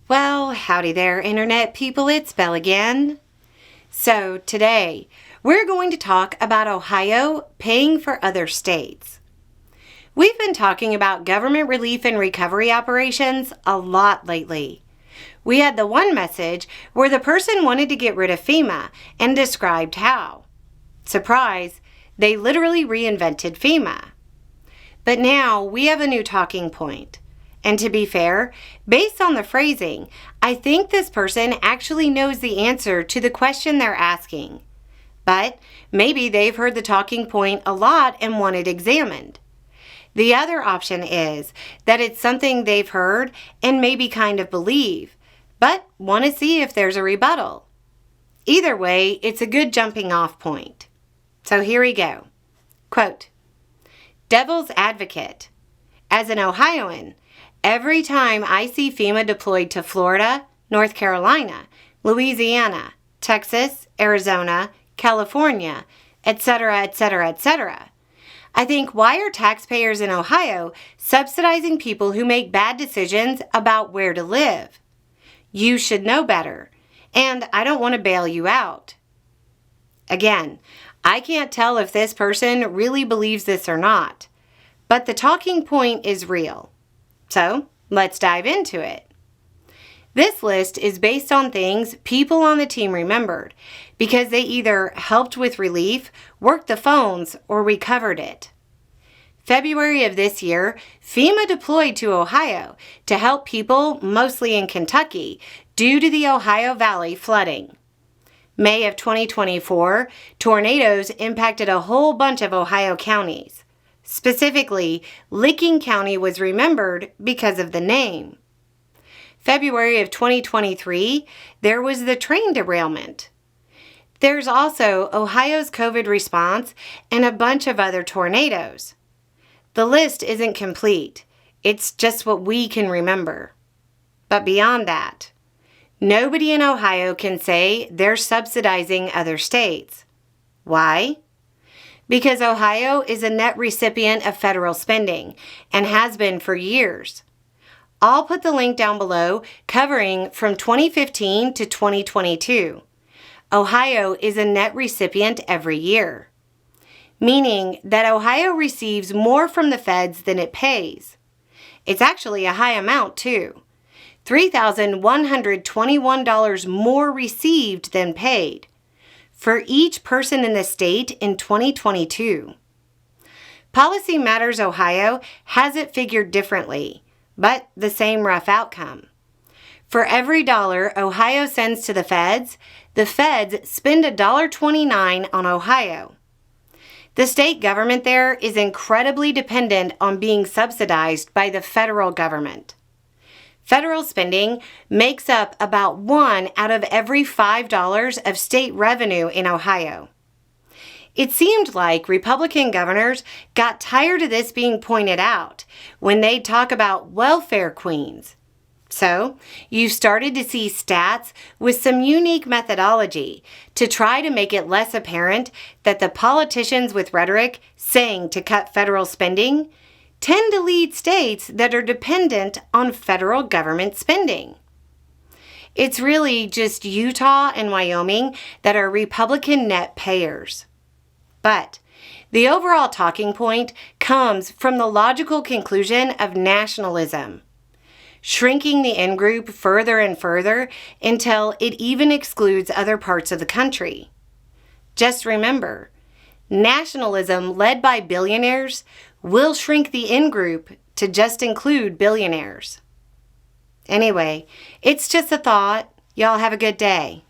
Well, howdy there, Internet people. It's Belle again. So today, we're going to talk about Ohio paying for other states. We've been talking about government relief and recovery operations a lot lately. We had the one message where the person wanted to get rid of FEMA and described how. Surprise, they literally reinvented FEMA. But now we have a new talking point. And to be fair, based on the phrasing, I think this person actually knows the answer to the question they're asking. But maybe they've heard the talking point a lot and want it examined. The other option is that it's something they've heard and maybe kind of believe, but want to see if there's a rebuttal. Either way, it's a good jumping off point. So here we go. Quote, "Devil's advocate. As an Ohioan, every time I see FEMA deployed to Florida, North Carolina, Louisiana, Texas, Arizona, California, etc., etc., etc., I think, why are taxpayers in Ohio subsidizing people who make bad decisions about where to live? You should know better, and I don't want to bail you out." Again, I can't tell if this person really believes this or not, but the talking point is real. So, let's dive into it. This list is based on things people on the team remembered because they either helped with relief, worked the phones, or recovered it. February of this year, FEMA deployed to Ohio to help people, mostly in Kentucky, due to the Ohio Valley flooding. May of 2024, tornadoes impacted a whole bunch of Ohio counties. Specifically, Licking County was remembered because of the name. February of 2023, there was the train derailment. There's also Ohio's COVID response and a bunch of other tornadoes. The list isn't complete. It's just what we can remember. But beyond that, nobody in Ohio can say they're subsidizing other states. Why? Because Ohio is a net recipient of federal spending and has been for years. I'll put the link down below covering from 2015 to 2022. Ohio is a net recipient every year, meaning that Ohio receives more from the feds than it pays. It's actually a high amount too. $3,121 more received than paid for each person in the state in 2022. Policy Matters Ohio has it figured differently, but the same rough outcome. For every dollar Ohio sends to the feds spend $1.29 on Ohio. The state government there is incredibly dependent on being subsidized by the federal government. Federal spending makes up about 1 out of every $5 of state revenue in Ohio. It seemed like Republican governors got tired of this being pointed out when they'd talk about welfare queens. So, you started to see stats with some unique methodology to try to make it less apparent that the politicians with rhetoric saying to cut federal spending tend to lead states that are dependent on federal government spending. It's really just Utah and Wyoming that are Republican net payers. But the overall talking point comes from the logical conclusion of nationalism, shrinking the in-group further and further until it even excludes other parts of the country. Just remember, nationalism led by billionaires will shrink the in-group to just include billionaires. Anyway, it's just a thought. Y'all have a good day.